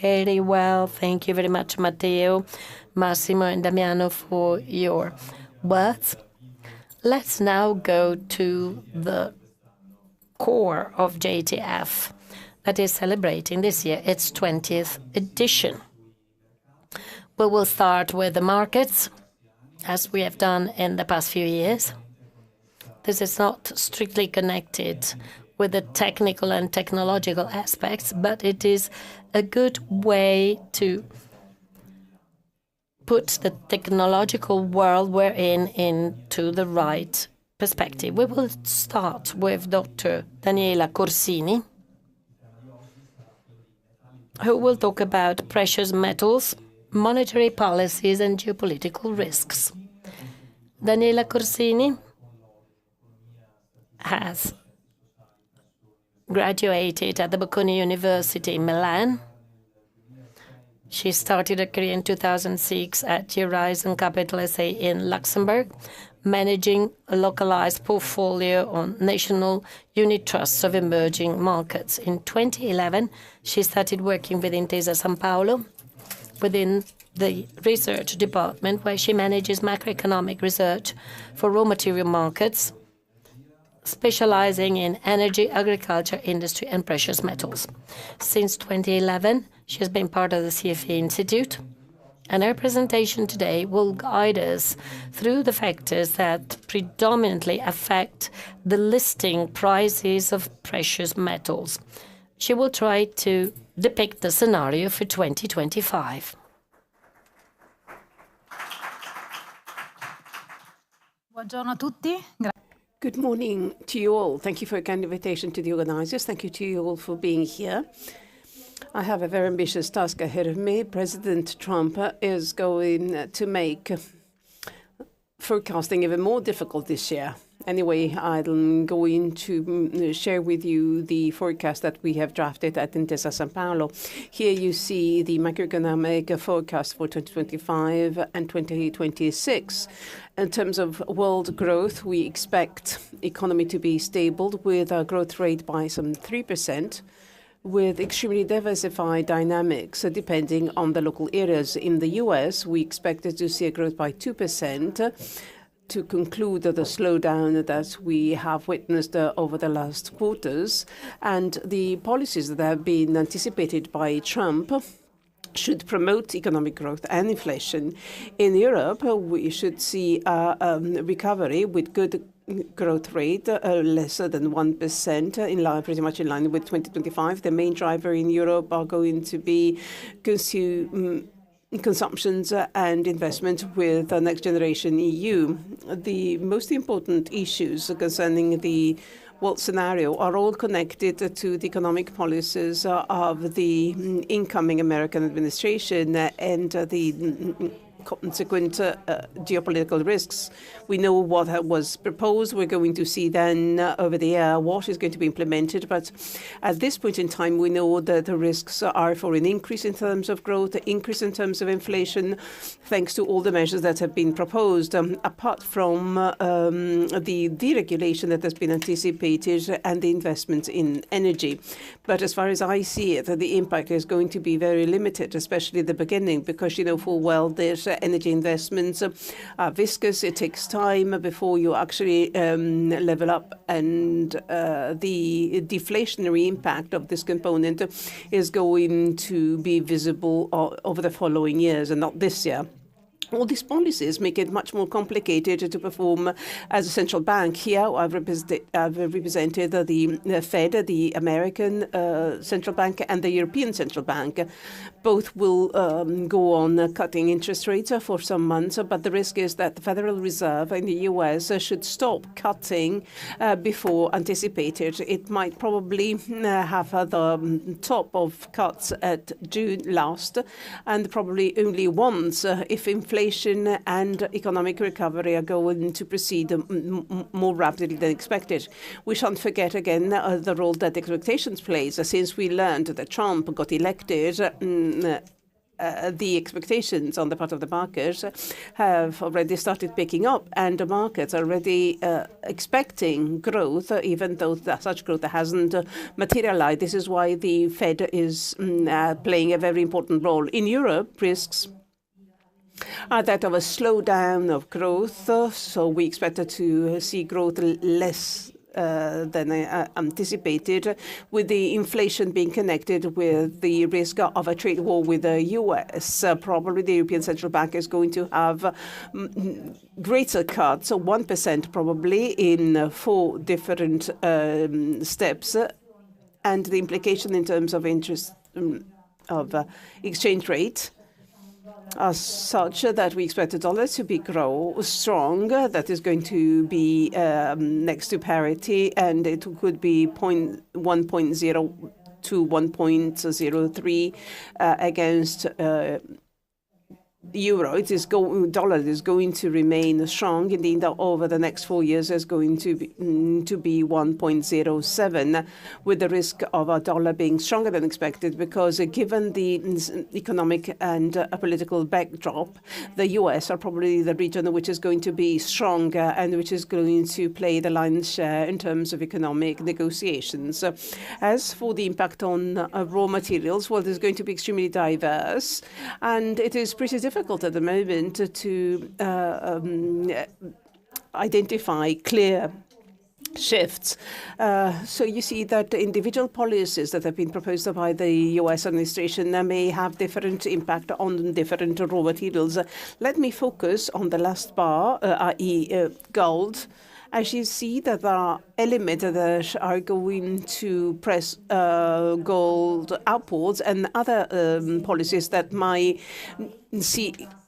Very well. Thank you very much, Matteo, Massimo, and Damiano for your words. Let's now go to the core of JTF that is celebrating this year its 20th edition. We will start with the markets, as we have done in the past few years. This is not strictly connected with the technical and technological aspects, but it is a good way to put the technological world we're in into the right perspective. We will start with Dr. Daniela Corsini, who will talk about precious metals, monetary policies, and geopolitical risks. Daniela Corsini has graduated at the Bocconi University in Milan. She started her career in 2006 at Horizon Capital SA in Luxembourg, managing a localized portfolio on national unit trusts of emerging markets. In 2011, she started working with Intesa Sanpaolo within the research department, where she manages macroeconomic research for raw material markets, specializing in energy, agriculture, industry, and precious metals. Since 2011, she has been part of the CFA Institute, and her presentation today will guide us through the factors that predominantly affect the listing prices of precious metals. She will try to depict the scenario for 2025. Buongiorno a tutti. Good morning to you all. Thank you for a kind invitation to the organizers. Thank you to you all for being here. I have a very ambitious task ahead of me. President Trump is going to make forecasting even more difficult this year. Anyway, I'm going to share with you the forecast that we have drafted at Intesa Sanpaolo. Here you see the macroeconomic forecast for 2025 and 2026. In terms of world growth, we expect economy to be stable with a growth rate by some 3%. With extremely diversified dynamics depending on the local areas. In the US, we expected to see a growth by 2%. To conclude the slowdown that we have witnessed over the last quarters, and the policies that have been anticipated by Trump should promote economic growth and inflation. In Europe, we should see a recovery with good growth rate, lesser than 1%, in line, pretty much in line with 2025. The main driver in Europe are going to be consumptions and investment with the next generation EU. The most important issues concerning the world scenario are all connected to the economic policies of the incoming American administration and the consequent geopolitical risks. We know what was proposed. We're going to see then over the air what is going to be implemented. But at this point in time, we know that the risks are for an increase in terms of growth, an increase in terms of inflation, thanks to all the measures that have been proposed, apart from the deregulation that has been anticipated and the investment in energy. But as far as I see it, the impact is going to be very limited, especially at the beginning, because you know full well there's energy investments are viscous. It takes time before you actually level up, and the deflationary impact of this component is going to be visible over the following years and not this year. All these policies make it much more complicated to perform as a central bank. Here, I've represented the Fed, the American Central Bank, and the European Central Bank. Both will go on cutting interest rates for some months, but the risk is that the Federal Reserve in the US should stop cutting before anticipated. It might probably have the top of cuts at June last, and probably only once if inflation and economic recovery are going to proceed more rapidly than expected. We shan't forget again the role that expectations plays. Since we learned that Trump got elected the expectations on the part of the market have already started picking up, and the markets are already expecting growth, even though such growth hasn't materialized. This is why the Fed is playing a very important role. In Europe, risks are that of a slowdown of growth, so we expected to see growth less than anticipated, with the inflation being connected with the risk of a trade war with the US. Probably the European Central Bank is going to have greater cuts, so 1% probably in 4 different steps, and the implication in terms of interest of exchange rate are such that we expect the dollar to be strong. That is going to be next to parity, and it could be 1.0 to 1.03 against euro. Dollar is going to remain strong. Indeed, over the next 4 years is going to be 1.07, with the risk of a dollar being stronger than expected, because given the economic and political backdrop, the US are probably the region which is going to be stronger and which is going to play the lion's share in terms of economic negotiations. As for the impact on raw materials, well, there's going to be extremely diverse, and it is pretty difficult at the moment to identify clear shifts. So you see that individual policies that have been proposed by the US administration may have different impact on different raw materials. Let me focus on the last bar, i.e. gold. As you see, that there are elements that are going to press gold upwards, and other policies that might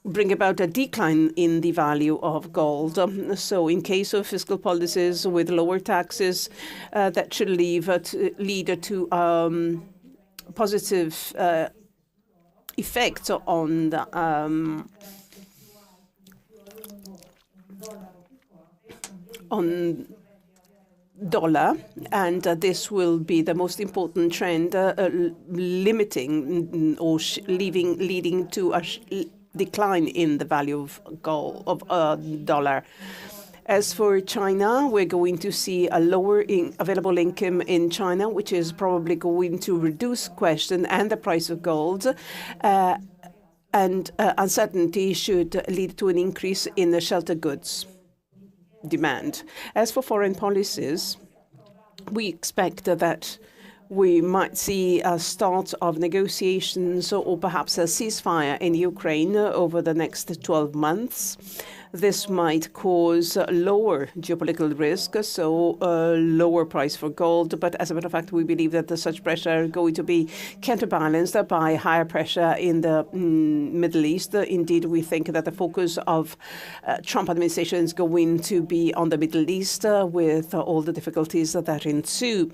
bring about a decline in the value of gold. So in case of fiscal policies with lower taxes, that should lead to positive effects on the on dollar, and this will be the most important trend, limiting or leading to a decline in the value of dollar. As for China, we're going to see a lower available income in China, which is probably going to reduce question and the price of gold. And uncertainty should lead to an increase in the shelter goods demand. As for foreign policies, we expect that we might see a start of negotiations or perhaps a ceasefire in Ukraine over the next 12 months. This might cause lower geopolitical risk, so lower price for gold. But as a matter of fact, we believe that such pressure is going to be counterbalanced by higher pressure in the Middle East. Indeed, we think that the focus of Trump administration is going to be on the Middle East with all the difficulties that ensue.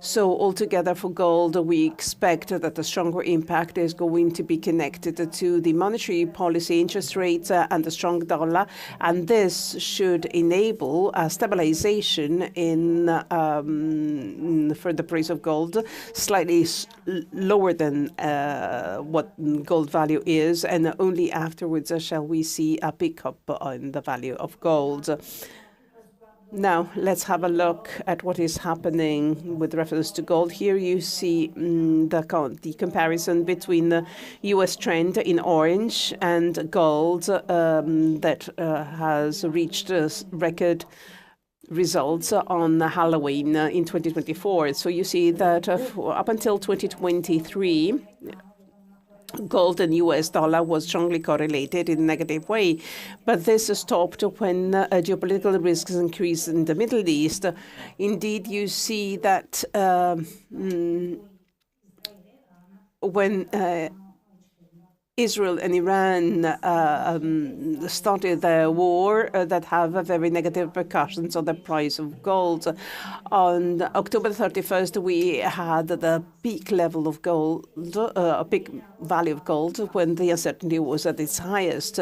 So altogether for gold, we expect that the stronger impact is going to be connected to the monetary policy, interest rates, and the strong dollar. And this should enable a stabilization in for the price of gold, slightly lower than what gold value is, and only afterwards shall we see a pickup in the value of gold. Now, let's have a look at what is happening with reference to gold. Here you see the comparison between the U.S. trend in orange and gold that has reached record results on Halloween in 2024. So you see that up until 2023, gold and US dollar was strongly correlated in a negative way, but this stopped when geopolitical risks increased in the Middle East. Indeed, you see that when Israel and Iran started their war, that have very negative repercussions on the price of gold. On October 31st, we had the peak level of gold, a peak value of gold, when the uncertainty was at its highest.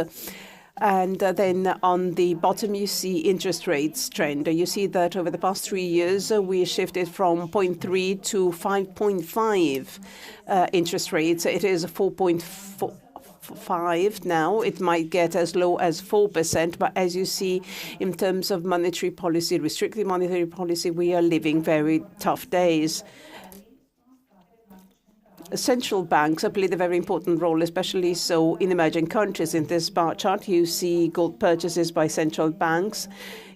And then on the bottom, you see interest rates trend. You see that over the past 3 years, we shifted from 0.3 to 5.5 interest rates. It is 4.4 5 now. It might get as low as 4%, but as you see, in terms of monetary policy, restrictive monetary policy, we are living very tough days. Central banks have played a very important role, especially so in emerging countries. In this bar chart, you see gold purchases by central banks.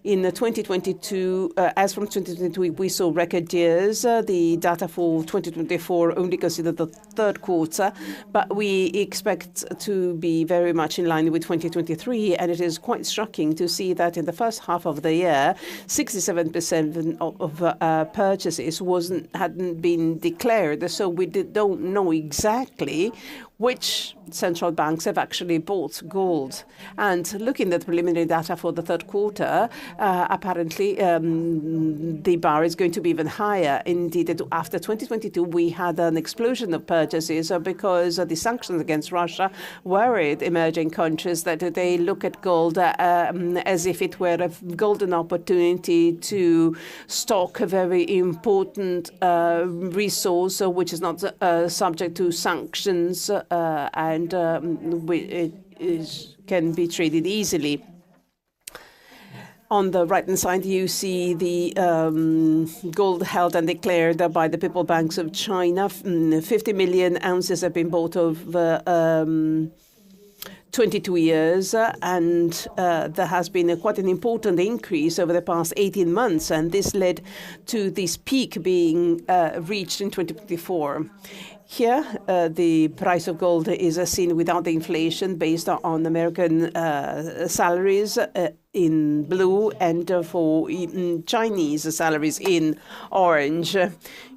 In 2022, as from 2022, we saw record years. The data for 2024 only consider the third quarter, but we expect to be very much in line with 2023. And it is quite striking to see that in the first half of the year, 67% of purchases hadn't been declared. So we don't know exactly which central banks have actually bought gold. And looking at the preliminary data for the third quarter, apparently the bar is going to be even higher. Indeed, after 2022, we had an explosion of purchases because the sanctions against Russia worried emerging countries that they look at gold as if it were a golden opportunity to stock a very important resource which is not subject to sanctions and can be traded easily. On the right-hand side, you see the gold held and declared by the People's Banks of China. 50 million ounces have been bought over 22 years, and there has been quite an important increase over the past 18 months, and this led to this peak being reached in 2024. Here, the price of gold is seen without the inflation based on American salaries in blue and for Chinese salaries in orange.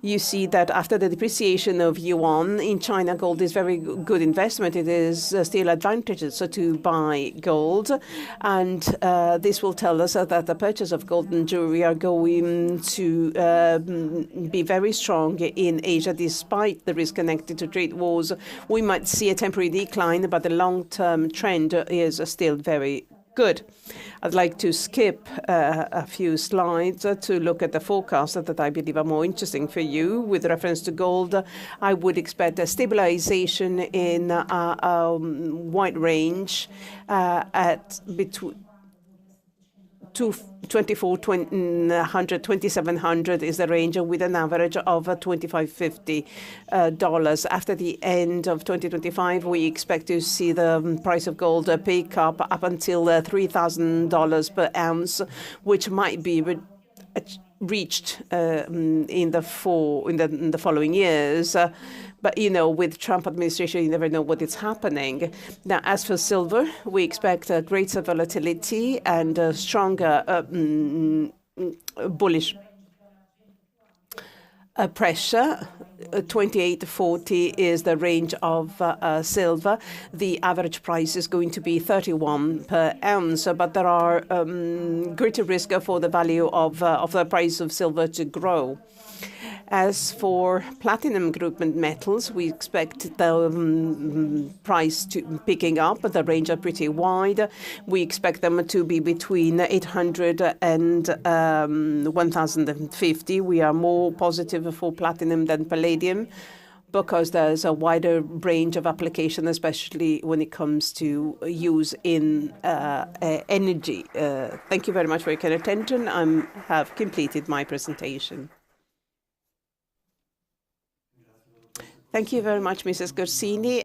You see that after the depreciation of yuan in China, gold is very good investment. It is still advantageous to buy gold, and this will tell us that the purchase of gold and jewelry are going to be very strong in Asia, despite the risk connected to trade wars. We might see a temporary decline, but the long-term trend is still very good. I'd like to skip a few slides to look at the forecasts that I believe are more interesting for you. With reference to gold, I would expect a stabilization in a wide range at between 2,400, 2,700 is the range, with an average of $2,550. After the end of 2025, we expect to see the price of gold pick up until $3,000 per ounce, which might be reached in the following years. But, you know, with Trump administration, you never know what is happening. Now, as for silver, we expect greater volatility and stronger bullish pressure. 28 to 40 is the range of silver. The average price is going to be 31 per ounce, but there are greater risk for the value of the price of silver to grow. As for platinum group metals, we expect the price to picking up. The range are pretty wide. We expect them to be between 800 and 1,050. We are more positive for platinum than palladium, because there's a wider range of application, especially when it comes to use in energy. Thank you very much for your kind attention. I have completed my presentation. Thank you very much, Mrs. Corsini.